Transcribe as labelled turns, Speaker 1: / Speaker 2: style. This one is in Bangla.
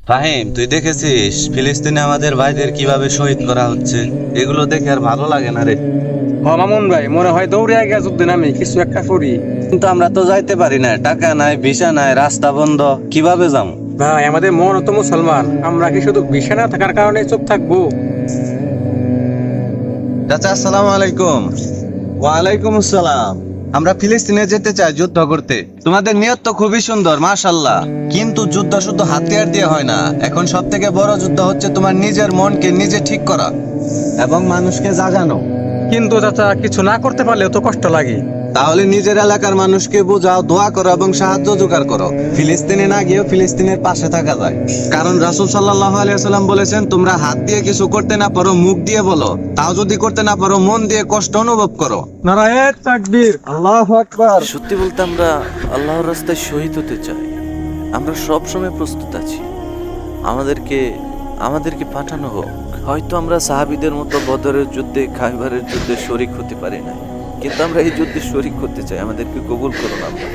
Speaker 1: ফাহিম, তুই দেখেছিস ফিলিস্তিনে আমাদের ভাইদের কিভাবে শহীদ করা হচ্ছে? এগুলো দেখে আর ভালো লাগে না রে।
Speaker 2: মামুন ভাই মনে হয় দৌড়ে আগে যুদ্ধে নামি কিছু একটা করি।
Speaker 1: কিন্তু আমরা তো যাইতে পারি না, টাকা নাই, ভিসা নাই, রাস্তা বন্ধ, কিভাবে যাম?
Speaker 2: ভাই আমাদের মন তো মুসলমান, আমরা কি শুধু বিছানা থাকার কারণে চুপ থাকবো?
Speaker 1: চাচা, আসসালামু আলাইকুম। ওয়ালাইকুম আসসালাম। আমরা ফিলিস্তিনে যেতে চাই যুদ্ধ করতে। তোমাদের নিয়ত তো খুবই সুন্দর, মাশাআল্লাহ। কিন্তু যুদ্ধ শুধু হাতিয়ার দিয়ে হয় না। এখন সব থেকে বড় যুদ্ধ হচ্ছে তোমার নিজের মনকে নিজে ঠিক করা এবং মানুষকে জাগানো।
Speaker 2: কিন্তু চাচা কিছু না করতে পারলেও তো কষ্ট লাগে।
Speaker 1: তাহলে নিজের এলাকার মানুষকে বোঝাও, দোয়া করো এবং সাহায্য জোগাড় করো। ফিলিস্তিনে না গিয়েও ফিলিস্তিনের পাশে থাকা যায়। কারণ রাসূল সাল্লাল্লাহু আলাইহি ওয়াসাল্লাম বলেছেন, তোমরা হাত দিয়ে কিছু করতে না পারো, মুখ দিয়ে বলো। তাও যদি করতে না পারো, মন দিয়ে কষ্ট অনুভব করো।
Speaker 2: নারায়ে তাকবীর, আল্লাহু আকবার।
Speaker 3: সত্যি বলতে আমরা আল্লাহর রাস্তায় শহীদ হতে চাই। আমরা সব সময় প্রস্তুত আছি। আমাদেরকে আমাদেরকে পাঠানো হোক। হয়তো আমরা সাহাবীদের মতো বদরের যুদ্ধে, খাইবারের যুদ্ধে শরীক হতে পারি না, কিন্তু আমরা এই যুদ্ধে শরীক হতে চাই। আমাদেরকে কবুল করুন আল্লাহ।